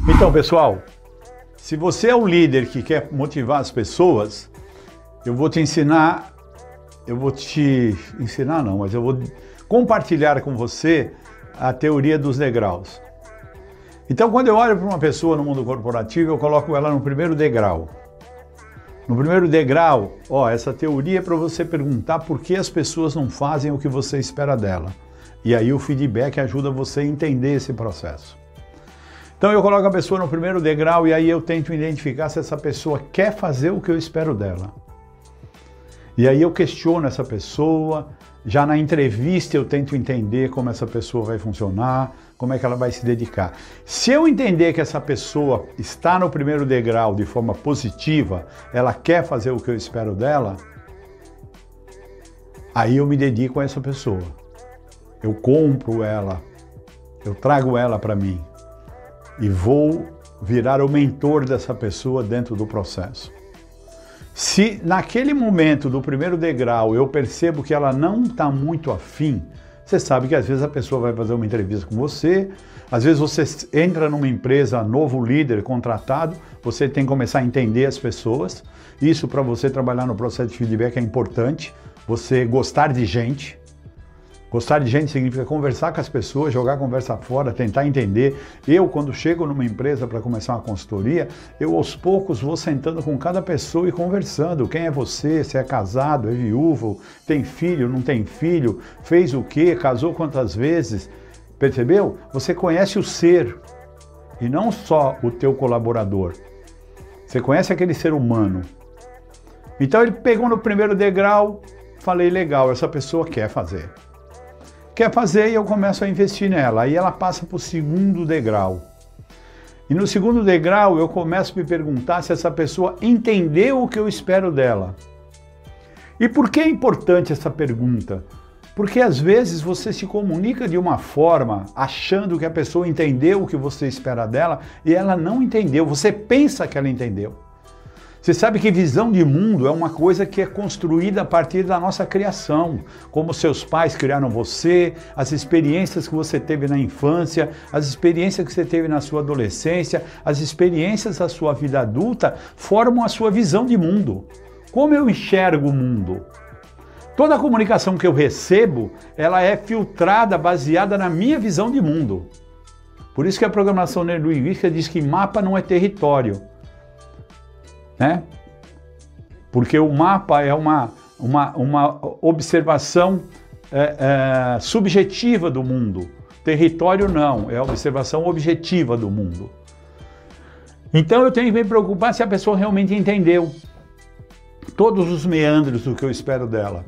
Então, pessoal, se você é o líder que quer motivar as pessoas, eu vou compartilhar com você a teoria dos degraus. Então, quando eu olho para uma pessoa no mundo corporativo, eu coloco ela no primeiro degrau. No primeiro degrau, essa teoria é para você perguntar por que as pessoas não fazem o que você espera dela. E aí o feedback ajuda você a entender esse processo. Então eu coloco a pessoa no primeiro degrau e aí eu tento identificar se essa pessoa quer fazer o que eu espero dela. E aí eu questiono essa pessoa, já na entrevista eu tento entender como essa pessoa vai funcionar, como é que ela vai se dedicar. Se eu entender que essa pessoa está no primeiro degrau de forma positiva, ela quer fazer o que eu espero dela, aí eu me dedico a essa pessoa. Eu compro ela, eu trago ela para mim e vou virar o mentor dessa pessoa dentro do processo. Se naquele momento do primeiro degrau eu percebo que ela não está muito afim, você sabe que às vezes a pessoa vai fazer uma entrevista com você, às vezes você entra numa empresa, novo líder, contratado, você tem que começar a entender as pessoas. Isso para você trabalhar no processo de feedback é importante, você gostar de gente. Gostar de gente significa conversar com as pessoas, jogar a conversa fora, tentar entender. Eu, quando chego numa empresa para começar uma consultoria, eu aos poucos vou sentando com cada pessoa e conversando. Quem é você? Se é casado, é viúvo, tem filho, não tem filho, fez o quê? Casou quantas vezes? Percebeu? Você conhece o ser e não só o teu colaborador. Você conhece aquele ser humano. Então ele pegou no primeiro degrau, falei, legal, essa pessoa quer fazer. Quer fazer e eu começo a investir nela. Aí ela passa para o segundo degrau. E no segundo degrau eu começo a me perguntar se essa pessoa entendeu o que eu espero dela. E por que é importante essa pergunta? Porque às vezes você se comunica de uma forma achando que a pessoa entendeu o que você espera dela e ela não entendeu. Você pensa que ela entendeu. Você sabe que visão de mundo é uma coisa que é construída a partir da nossa criação, como seus pais criaram você, as experiências que você teve na infância, as experiências que você teve na sua adolescência, as experiências da sua vida adulta formam a sua visão de mundo. Como eu enxergo o mundo? Toda a comunicação que eu recebo, ela é filtrada, baseada na minha visão de mundo. Por isso que a programação neurolinguística diz que mapa não é território. Né? Porque o mapa é uma observação subjetiva do mundo. Território não, é a observação objetiva do mundo. Então eu tenho que me preocupar se a pessoa realmente entendeu todos os meandros do que eu espero dela.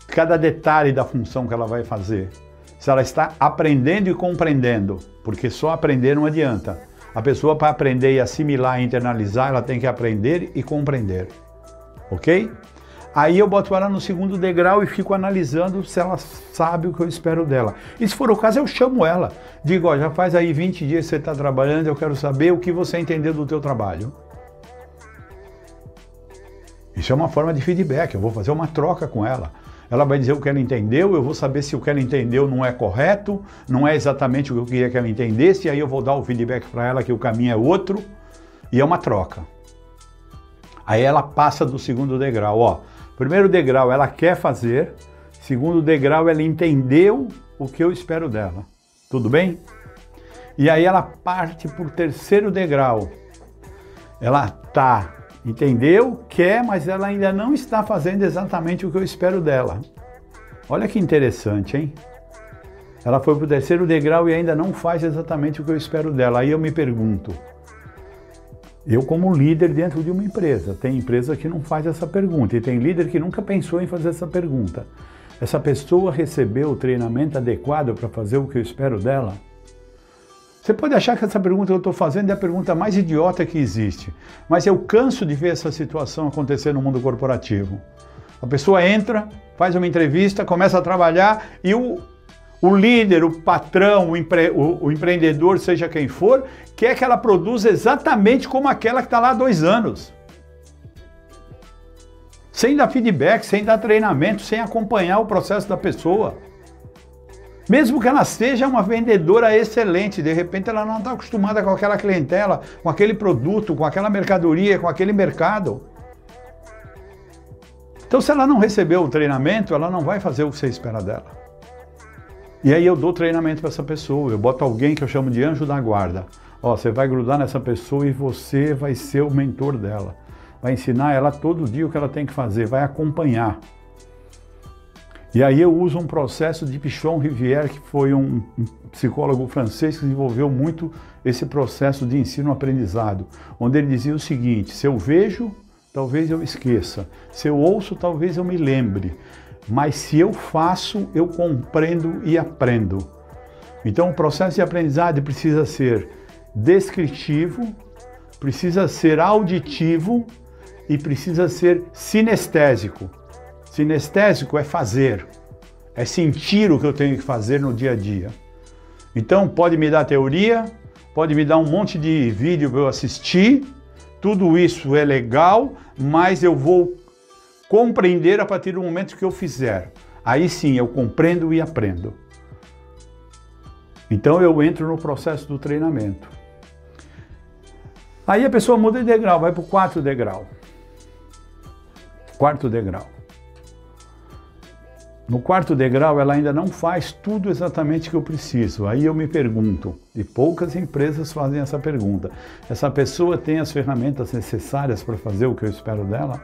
Cada detalhe da função que ela vai fazer. Se ela está aprendendo e compreendendo, porque só aprender não adianta. A pessoa, para aprender e assimilar e internalizar, ela tem que aprender e compreender. Ok? Aí eu boto ela no segundo degrau e fico analisando se ela sabe o que eu espero dela. E se for o caso, eu chamo ela. Digo, já faz aí 20 dias que você está trabalhando, eu quero saber o que você entendeu do teu trabalho. Isso é uma forma de feedback, eu vou fazer uma troca com ela. Ela vai dizer o que ela entendeu, eu vou saber se o que ela entendeu não é correto, não é exatamente o que eu queria que ela entendesse, e aí eu vou dar o feedback para ela que o caminho é outro, e é uma troca. Aí ela passa do segundo degrau. Primeiro degrau ela quer fazer, segundo degrau ela entendeu o que eu espero dela. Tudo bem? E aí ela parte para o terceiro degrau. Ela entendeu, quer, mas ela ainda não está fazendo exatamente o que eu espero dela. Olha que interessante, hein? Ela foi para o terceiro degrau e ainda não faz exatamente o que eu espero dela. Aí eu me pergunto, eu como líder dentro de uma empresa, tem empresa que não faz essa pergunta e tem líder que nunca pensou em fazer essa pergunta. Essa pessoa recebeu o treinamento adequado para fazer o que eu espero dela? Você pode achar que essa pergunta que eu estou fazendo é a pergunta mais idiota que existe, mas eu canso de ver essa situação acontecer no mundo corporativo. A pessoa entra, faz uma entrevista, começa a trabalhar e o líder, o patrão, o empreendedor, seja quem for, quer que ela produza exatamente como aquela que está lá há 2 anos. Sem dar feedback, sem dar treinamento, sem acompanhar o processo da pessoa. Mesmo que ela seja uma vendedora excelente, de repente ela não está acostumada com aquela clientela, com aquele produto, com aquela mercadoria, com aquele mercado. Então, se ela não recebeu o treinamento, ela não vai fazer o que você espera dela. E aí eu dou treinamento para essa pessoa, eu boto alguém que eu chamo de anjo da guarda. Ó, você vai grudar nessa pessoa e você vai ser o mentor dela. Vai ensinar ela todo dia o que ela tem que fazer, vai acompanhar. E aí eu uso um processo de Pichon Rivière, que foi um psicólogo francês que desenvolveu muito esse processo de ensino-aprendizado, onde ele dizia o seguinte: se eu vejo, talvez eu esqueça, se eu ouço, talvez eu me lembre, mas se eu faço, eu compreendo e aprendo. Então o processo de aprendizagem precisa ser descritivo, precisa ser auditivo e precisa ser sinestésico. Sinestésico é fazer, é sentir o que eu tenho que fazer no dia a dia. Então pode me dar teoria, pode me dar um monte de vídeo para eu assistir, tudo isso é legal, mas eu vou compreender a partir do momento que eu fizer. Aí sim, eu compreendo e aprendo. Então eu entro no processo do treinamento. Aí a pessoa muda de degrau, vai para o quarto degrau. Quarto degrau. No quarto degrau, ela ainda não faz tudo exatamente o que eu preciso. Aí eu me pergunto, e poucas empresas fazem essa pergunta: essa pessoa tem as ferramentas necessárias para fazer o que eu espero dela?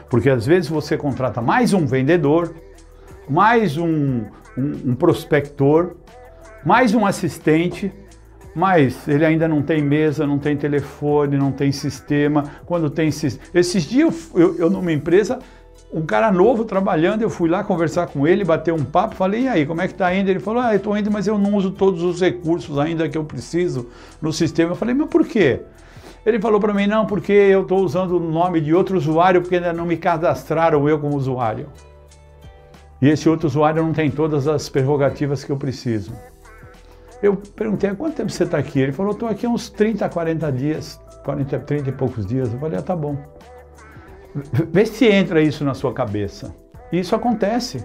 Porque às vezes você contrata mais um vendedor, mais um prospector, mais um assistente, mas ele ainda não tem mesa, não tem telefone, não tem sistema. Quando tem esses dias eu numa empresa, um cara novo trabalhando, eu fui lá conversar com ele, bater um papo, falei: e aí, como é que tá indo? Ele falou: eu tô indo, mas eu não uso todos os recursos ainda que eu preciso no sistema. Eu falei: mas por quê? Ele falou para mim: não, porque eu estou usando o nome de outro usuário, porque ainda não me cadastraram eu como usuário. E esse outro usuário não tem todas as prerrogativas que eu preciso. Eu perguntei: há quanto tempo você está aqui? Ele falou: estou aqui há uns 30, 40 dias, 30 e poucos dias. Eu falei: tá bom. Vê se entra isso na sua cabeça. E isso acontece.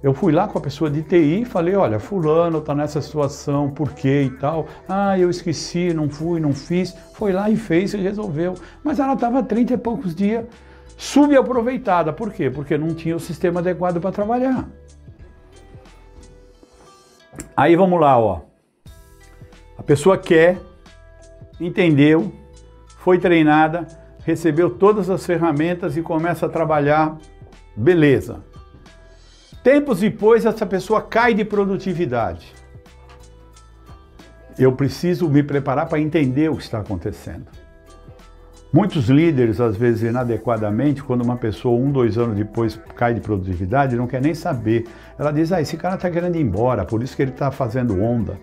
Eu fui lá com a pessoa de TI e falei: olha, fulano está nessa situação, por quê e tal. Ah, eu esqueci, não fui, não fiz. Foi lá e fez e resolveu. Mas ela estava há 30 e poucos dias subaproveitada. Por quê? Porque não tinha o sistema adequado para trabalhar. Aí vamos lá, ó. A pessoa quer, entendeu, foi treinada, recebeu todas as ferramentas e começa a trabalhar, beleza. Tempos depois, essa pessoa cai de produtividade. Eu preciso me preparar para entender o que está acontecendo. Muitos líderes, às vezes inadequadamente, quando uma pessoa 1, 2 anos depois cai de produtividade, não quer nem saber. Ela diz: ah, esse cara está querendo ir embora, por isso que ele está fazendo onda.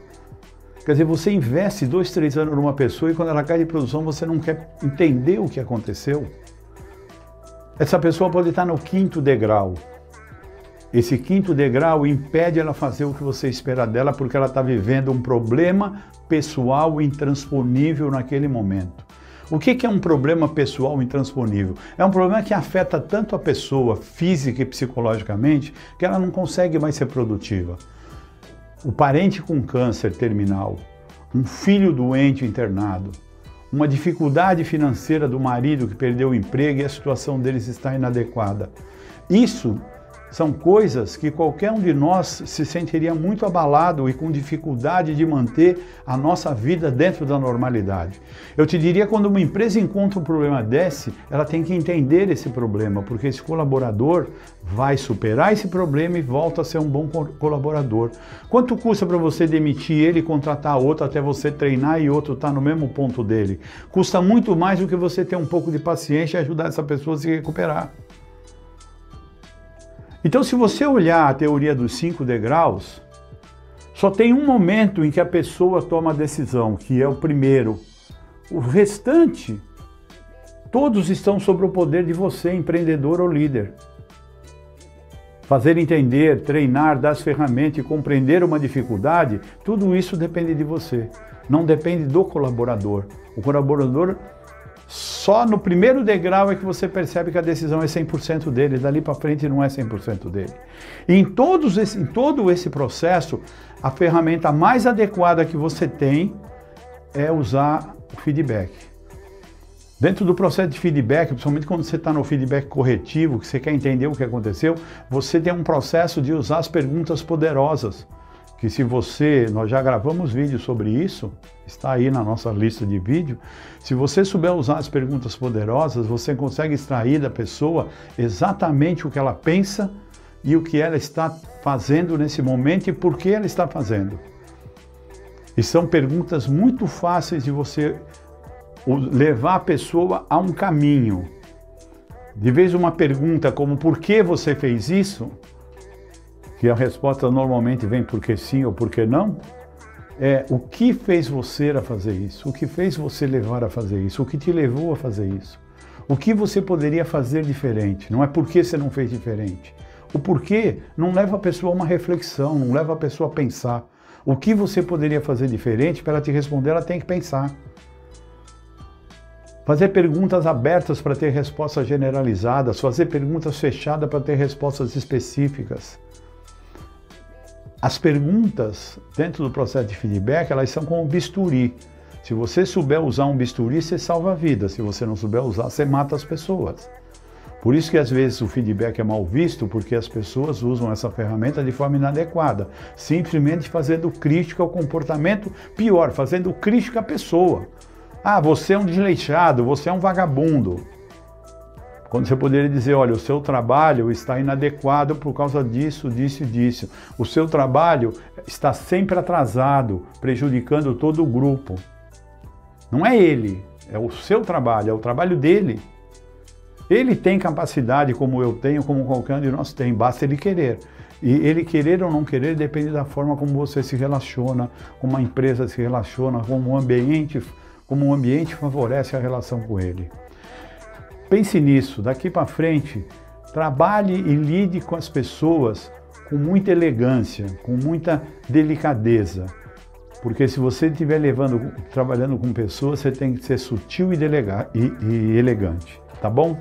Quer dizer, você investe 2, 3 anos numa pessoa e quando ela cai de produção você não quer entender o que aconteceu. Essa pessoa pode estar no 5º degrau. Esse 5º degrau impede ela fazer o que você espera dela porque ela está vivendo um problema pessoal intransponível naquele momento. O que é um problema pessoal intransponível? É um problema que afeta tanto a pessoa física e psicologicamente que ela não consegue mais ser produtiva. O parente com câncer terminal, um filho doente internado, uma dificuldade financeira do marido que perdeu o emprego e a situação deles está inadequada. Isso são coisas que qualquer um de nós se sentiria muito abalado e com dificuldade de manter a nossa vida dentro da normalidade. Eu te diria, quando uma empresa encontra um problema desse, ela tem que entender esse problema, porque esse colaborador vai superar esse problema e volta a ser um bom colaborador. Quanto custa para você demitir ele e contratar outro até você treinar e outro estar no mesmo ponto dele? Custa muito mais do que você ter um pouco de paciência e ajudar essa pessoa a se recuperar. Então, se você olhar a teoria dos 5 degraus, só tem um momento em que a pessoa toma a decisão, que é o primeiro. O restante, todos estão sob o poder de você, empreendedor ou líder. Fazer entender, treinar, dar as ferramentas e compreender uma dificuldade, tudo isso depende de você. Não depende do colaborador. O colaborador Só no primeiro degrau é que você percebe que a decisão é 100% dele, dali para frente não é 100% dele. E em todo esse processo, a ferramenta mais adequada que você tem é usar o feedback. Dentro do processo de feedback, principalmente quando você está no feedback corretivo, que você quer entender o que aconteceu, você tem um processo de usar as perguntas poderosas. Que nós já gravamos vídeo sobre isso, está aí na nossa lista de vídeo. Se você souber usar as perguntas poderosas, você consegue extrair da pessoa exatamente o que ela pensa e o que ela está fazendo nesse momento e por que ela está fazendo. E são perguntas muito fáceis de você levar a pessoa a um caminho. De vez uma pergunta como por que você fez isso, que a resposta normalmente vem porque sim ou porque não, é o que fez você a fazer isso, o que fez você levar a fazer isso, o que te levou a fazer isso, o que você poderia fazer diferente, não é por que você não fez diferente. O porquê não leva a pessoa a uma reflexão, não leva a pessoa a pensar. O que você poderia fazer diferente, para ela te responder, ela tem que pensar. Fazer perguntas abertas para ter respostas generalizadas, fazer perguntas fechadas para ter respostas específicas. As perguntas, dentro do processo de feedback, elas são como bisturi. Se você souber usar um bisturi, você salva a vida. Se você não souber usar, você mata as pessoas. Por isso que às vezes o feedback é mal visto, porque as pessoas usam essa ferramenta de forma inadequada, simplesmente fazendo crítica ao comportamento, pior, fazendo crítica à pessoa. Ah, você é um desleixado, você é um vagabundo. Quando você poderia dizer, olha, o seu trabalho está inadequado por causa disso, disso e disso. O seu trabalho está sempre atrasado, prejudicando todo o grupo. Não é ele, é o seu trabalho, é o trabalho dele. Ele tem capacidade, como eu tenho, como qualquer um de nós tem, basta ele querer. E ele querer ou não querer depende da forma como você se relaciona, como a empresa se relaciona, como o ambiente favorece a relação com ele. Pense nisso, daqui para frente, trabalhe e lide com as pessoas com muita elegância, com muita delicadeza. Porque se você estiver trabalhando com pessoas, você tem que ser sutil e elegante, tá bom?